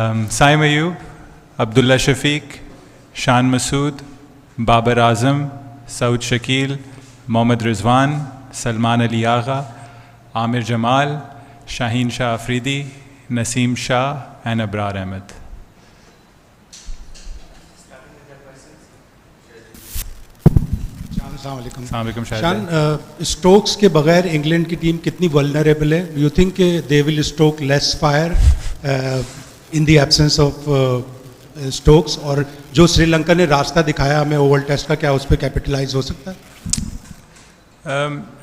साइम अयूब, अब्दुल्ला शफीक, शान मसूद, बाबर आज़म, Saud Shakeel, Mohammad Rizwan, Salman Ali Agha, Aamir Jamal, Shaheen Shah Afridi, Naseem Shah and Abrar Ahmad. शान, Stokes के बगैर इंग्लैंड की टीम कितनी वल्नरेबल है? You think they will stroke less fire in the absence of Stokes, और जो श्रीलंका ने रास्ता दिखाया हमें ओवल टेस्ट का, क्या उस पर कैपिटलाइज हो सकता है?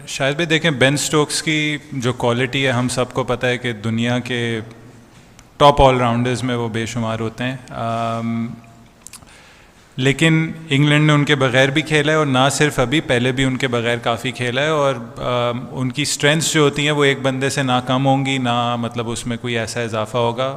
शायद भी देखें, बेन स्टोक्स की जो क्वालिटी है हम सबको पता है कि दुनिया के टॉप ऑलराउंडर्स में वो बेशुमार होते हैं, लेकिन इंग्लैंड ने उनके बगैर भी खेला है और ना सिर्फ अभी, पहले भी उनके बगैर काफ़ी खेला है। और उनकी स्ट्रेंथ्स जो होती हैं वो एक बंदे से ना कम होंगी, ना मतलब उसमें कोई ऐसा इजाफा होगा।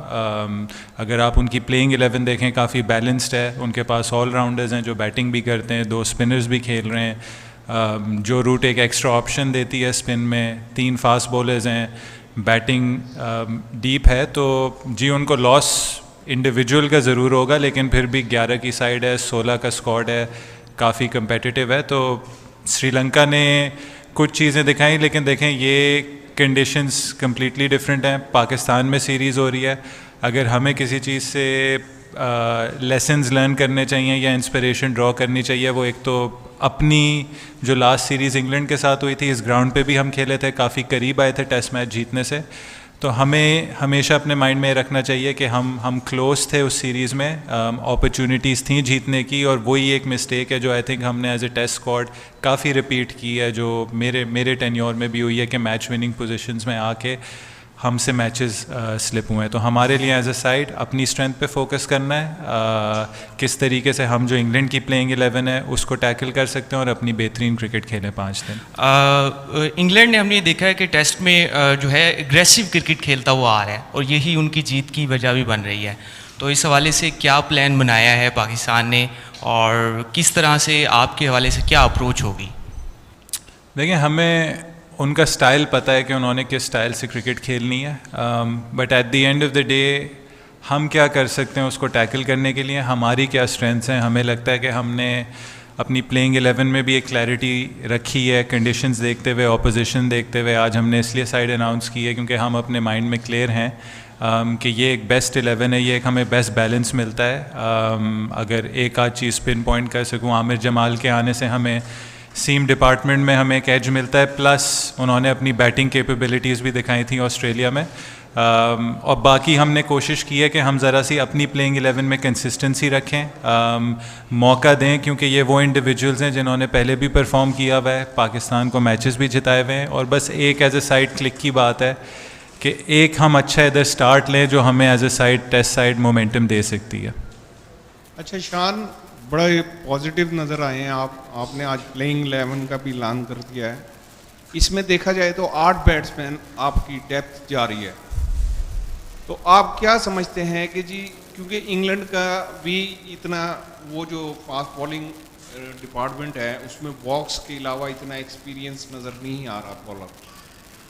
अगर आप उनकी प्लेइंग 11 देखें, काफ़ी बैलेंस्ड है। उनके पास ऑलराउंडर्स हैं जो बैटिंग भी करते हैं, 2 स्पिनर्स भी खेल रहे हैं। जो रूट एक एक्स्ट्रा ऑप्शन देती है स्पिन में, 3 फास्ट बॉलर्स हैं, बैटिंग डीप है। तो जी, उनको लॉस इंडिविजुअल का ज़रूर होगा, लेकिन फिर भी 11 की साइड है, 16 का स्क्वाड है, काफ़ी कंपेटिटिव है। तो श्रीलंका ने कुछ चीज़ें दिखाई, लेकिन देखें ये कंडीशंस कम्प्लीटली डिफरेंट हैं। पाकिस्तान में सीरीज़ हो रही है, अगर हमें किसी चीज़ से लेसन्स लर्न करने चाहिए या इंस्पिरेशन ड्रॉ करनी चाहिए, वो एक तो अपनी जो लास्ट सीरीज़ इंग्लैंड के साथ हुई थी, इस ग्राउंड पे भी हम खेले थे, काफ़ी करीब आए थे टेस्ट मैच जीतने से। तो हमें हमेशा अपने माइंड में रखना चाहिए कि हम क्लोज थे उस सीरीज़ में, अपॉर्चुनिटीज़ थी जीतने की, और वही एक मिस्टेक है जो आई थिंक हमने एज ए टेस्ट स्क्वाड काफ़ी रिपीट की है, जो मेरे टेन्योर में भी हुई है कि मैच विनिंग पोजीशंस में आके हमसे मैचेस स्लिप हुए हैं। तो हमारे लिए एज ए साइड अपनी स्ट्रेंथ पे फोकस करना है, किस तरीके से हम जो इंग्लैंड की प्लेइंग 11 है उसको टैकल कर सकते हैं और अपनी बेहतरीन क्रिकेट खेलें 5 दिन। इंग्लैंड ने हमने देखा है कि टेस्ट में जो है एग्रेसिव क्रिकेट खेलता हुआ आ रहा है, और यही उनकी जीत की वजह भी बन रही है। तो इस हवाले से क्या प्लान बनाया है पाकिस्तान ने, और किस तरह से आपके हवाले से क्या अप्रोच होगी? देखिए, हमें उनका स्टाइल पता है कि उन्होंने किस स्टाइल से क्रिकेट खेलनी है, but at the end of the day हम क्या कर सकते हैं उसको टैकल करने के लिए, हमारी क्या स्ट्रेंथ्स हैं। हमें लगता है कि हमने अपनी प्लेइंग 11 में भी एक क्लैरिटी रखी है, कंडीशंस देखते हुए, ऑपोजिशन देखते हुए। आज हमने इसलिए साइड अनाउंस की है क्योंकि हम अपने माइंड में क्लियर हैं कि ये एक बेस्ट 11 है, ये एक हमें बेस्ट बैलेंस मिलता है। अगर एक आध चीज़ पिन पॉइंट कर सकूँ, आमिर जमाल के आने से हमें सीम डिपार्टमेंट में हमें एक एज मिलता है, प्लस उन्होंने अपनी बैटिंग कैपेबिलिटीज़ भी दिखाई थी ऑस्ट्रेलिया में। और बाकी हमने कोशिश की है कि हम ज़रा सी अपनी प्लेइंग 11 में कंसिस्टेंसी रखें, मौका दें, क्योंकि ये वो इंडिविजुअल्स हैं जिन्होंने पहले भी परफॉर्म किया हुआ है, पाकिस्तान को मैचेस भी जिताए हुए हैं। और बस एक एज ए साइड क्लिक की बात है कि एक हम अच्छा इधर स्टार्ट लें जो हमें as a side test side momentum दे सकती है। अच्छा शान, बड़ा पॉजिटिव नज़र आए हैं आपने आज प्लेइंग 11 का भी ऐलान कर दिया है। इसमें देखा जाए तो 8 बैट्समैन आपकी डेप्थ जा रही है, तो आप क्या समझते हैं कि जी, क्योंकि इंग्लैंड का भी इतना वो जो फास्ट बॉलिंग डिपार्टमेंट है उसमें वॉक्स के अलावा इतना एक्सपीरियंस नज़र नहीं आ रहा बॉलर,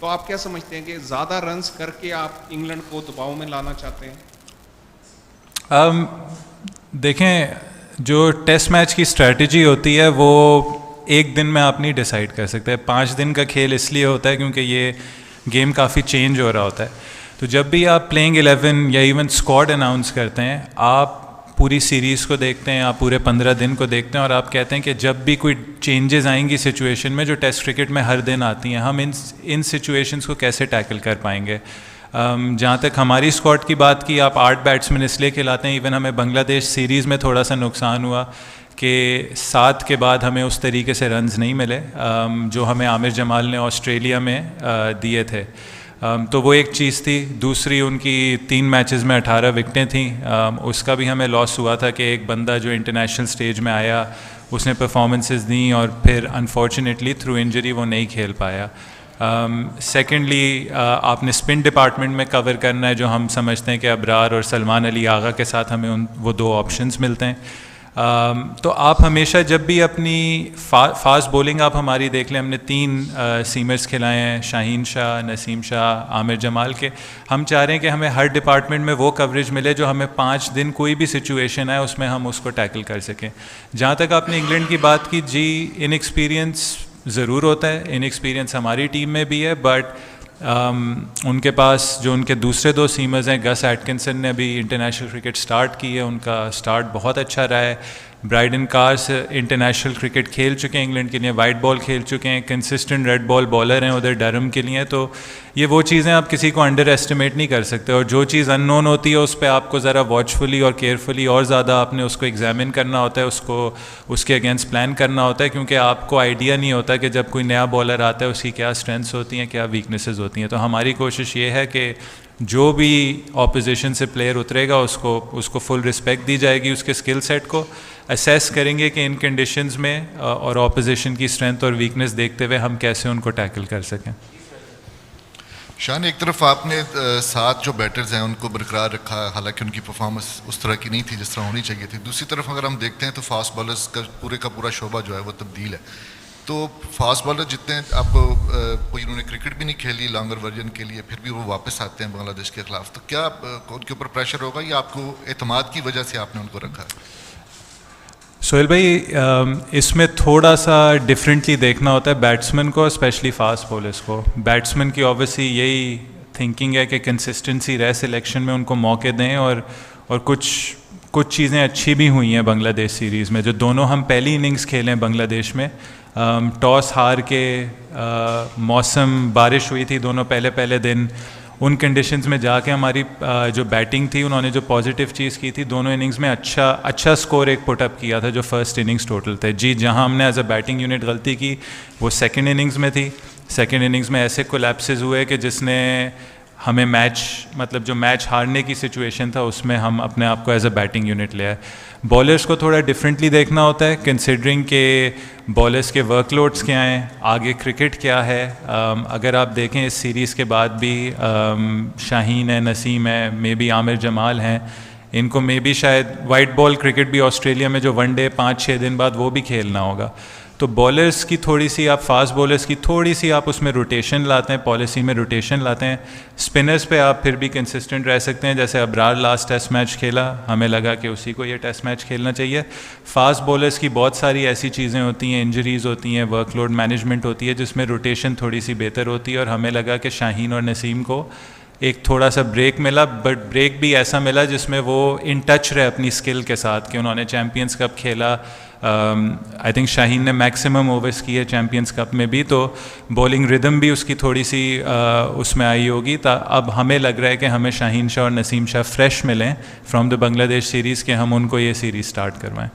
तो आप क्या समझते हैं कि ज़्यादा रन्स करके आप इंग्लैंड को दबाव में लाना चाहते हैं? देखें, जो टेस्ट मैच की स्ट्रैटेजी होती है वो एक दिन में आप नहीं डिसाइड कर सकते। 5 दिन का खेल इसलिए होता है क्योंकि ये गेम काफ़ी चेंज हो रहा होता है। तो जब भी आप प्लेइंग 11 या इवन स्क्वाड अनाउंस करते हैं, आप पूरी सीरीज़ को देखते हैं, आप पूरे 15 दिन को देखते हैं, और आप कहते हैं कि जब भी कोई चेंजेस आएंगी सिचुएशन में जो टेस्ट क्रिकेट में हर दिन आती हैं, हम इन सिचुएशंस को कैसे टैकल कर पाएंगे। जहाँ तक हमारी स्क्वाड की बात की, आप 8 बैट्समैन इसलिए खिलाते हैं। इवन हमें बांग्लादेश सीरीज़ में थोड़ा सा नुकसान हुआ कि 7 के बाद हमें उस तरीके से रन्स नहीं मिले जो हमें आमिर जमाल ने ऑस्ट्रेलिया में दिए थे। तो वो एक चीज़ थी। दूसरी, उनकी 3 मैचेस में 18 विकटें थी, उसका भी हमें लॉस हुआ था कि एक बंदा जो इंटरनेशनल स्टेज में आया उसने परफॉर्मेंसेस दी और फिर अनफॉर्चुनेटली थ्रू इंजरी वो नहीं खेल पाया। सेकेंडली, आपने स्पिन डिपार्टमेंट में कवर करना है, जो हम समझते हैं कि अब्रार और सलमान अली आगा के साथ हमें वो 2 ऑप्शंस मिलते हैं। तो आप हमेशा जब भी अपनी फास्ट बॉलिंग आप हमारी देख लें, हमने 3 सीमर्स खिलाए हैं, शाहीन शाह, नसीम शाह, आमिर जमाल के। हम चाह रहे हैं कि हमें हर डिपार्टमेंट में वो कवरेज मिले जो हमें 5 दिन कोई भी सिचुएशन है उसमें हम उसको टैकल कर सकें। जहाँ तक आपने इंग्लैंड की बात की, जी इनएक्सपीरियंस ज़रूर होता है, इनएक्सपीरियंस हमारी टीम में भी है, बट उनके पास जो उनके दूसरे 2 सीमर्स हैं, गस एटकिंसन ने अभी इंटरनेशनल क्रिकेट स्टार्ट की है, उनका स्टार्ट बहुत अच्छा रहा है। ब्राइडन कार्स इंटरनेशनल क्रिकेट खेल चुके हैं इंग्लैंड के लिए, वाइट बॉल खेल चुके हैं, कंसिस्टेंट रेड बॉल बॉलर हैं उधर डरहम के लिए। तो ये वो चीज़ें आप किसी को अंडर एस्टिमेट नहीं कर सकते, और जो चीज़ अननोन होती है उस पर आपको ज़रा वॉचफुली और केयरफुली और ज़्यादा आपने उसको एग्जामिन करना होता है, उसको उसके अगेंस्ट प्लान करना होता है, क्योंकि आपको आइडिया नहीं होता कि जब कोई नया बॉलर आता है उसकी क्या स्ट्रेंथ्स होती हैं, क्या वीकनेसेस होती हैं। तो हमारी कोशिश ये है कि जो भी ऑपोजिशन से प्लेयर उतरेगा उसको फुल रिस्पेक्ट दी जाएगी, उसके स्किल सेट को असेस करेंगे कि इन कंडीशंस में और ऑपोजिशन की स्ट्रेंथ और वीकनेस देखते हुए हम कैसे उनको टैकल कर सकें। शान, एक तरफ आपने 7 जो बैटर्स हैं उनको बरकरार रखा, हालांकि उनकी परफॉर्मेंस उस तरह की नहीं थी जिस तरह होनी चाहिए थी। दूसरी तरफ अगर हम देखते हैं तो फास्ट बॉलर्स का पूरा शोबा जो है वो तब्दील है। तो फास्ट बॉलर जितने आपको कोई उन्होंने क्रिकेट भी नहीं खेली लॉन्गर वर्जन के लिए, फिर भी वो वापस आते हैं बांग्लादेश के खिलाफ, तो क्या उनके ऊपर प्रेशर होगा या आपको एतमाद की वजह से आपने उनको रखा है? सोहेल भाई, इसमें थोड़ा सा डिफरेंटली देखना होता है बैट्समैन को, स्पेशली फास्ट बॉलर्स को। बैट्समैन की ऑब्वियसली यही थिंकिंग है कि कंसिस्टेंसी रहे सिलेक्शन में, उनको मौके दें, और कुछ चीज़ें अच्छी भी हुई हैं बांग्लादेश सीरीज़ में। जो दोनों हम पहली इनिंग्स खेले हैं बांग्लादेश में, टॉस हार के, मौसम बारिश हुई थी दोनों पहले दिन, उन कंडीशंस में जाके हमारी जो बैटिंग थी उन्होंने जो पॉजिटिव चीज़ की थी, दोनों इनिंग्स में अच्छा स्कोर एक पुटअप किया था जो फर्स्ट इनिंग्स टोटल थे। जी, जहां हमने एज अ बैटिंग यूनिट गलती की वो सेकंड इनिंग्स में थी। सेकंड इनिंग्स में ऐसे कोलैप्सेस हुए कि जिसने हमें मतलब जो मैच हारने की सिचुएशन था उसमें हम अपने आप को एज अ बैटिंग यूनिट ले आए। बॉलर्स को थोड़ा डिफरेंटली देखना होता है, कंसिडरिंग के बॉलर्स के वर्कलोड्स क्या हैं, आगे क्रिकेट क्या है। अगर आप देखें इस सीरीज़ के बाद भी शाहीन है, नसीम है, मे बी आमिर जमाल हैं, इनको मे बी शायद वाइट बॉल क्रिकेट भी ऑस्ट्रेलिया में जो 1 डे 5-6 दिन बाद वो भी खेलना होगा। तो बॉलर्स की थोड़ी सी आप फास्ट बॉलर्स की थोड़ी सी आप उसमें रोटेशन लाते हैं, पॉलिसी में रोटेशन लाते हैं। स्पिनर्स पे आप फिर भी कंसिस्टेंट रह सकते हैं, जैसे अबरार लास्ट टेस्ट मैच खेला, हमें लगा कि उसी को ये टेस्ट मैच खेलना चाहिए। फास्ट बॉलर्स की बहुत सारी ऐसी चीज़ें होती हैं, इंजरीज़ होती हैं, वर्कलोड मैनेजमेंट होती है, जिसमें रोटेशन थोड़ी सी बेहतर होती है, और हमें लगा कि शाहीन और नसीम को एक थोड़ा सा ब्रेक मिला, बट ब्रेक भी ऐसा मिला जिसमें वो इन टच रहे अपनी स्किल के साथ, कि उन्होंने चैम्पियंस कप खेला। आई थिंक शाहीन ने मैक्सिमम ओवर्स किए चैम्पियंस कप में भी, तो बॉलिंग रिदम भी उसकी थोड़ी सी उसमें आई होगी। अब हमें लग रहा है कि हमें शाहीन शाह और नसीम शाह फ्रेश मिलें फ्रॉम द बांग्लादेश सीरीज़, के हम उनको ये सीरीज़ स्टार्ट करवाएं।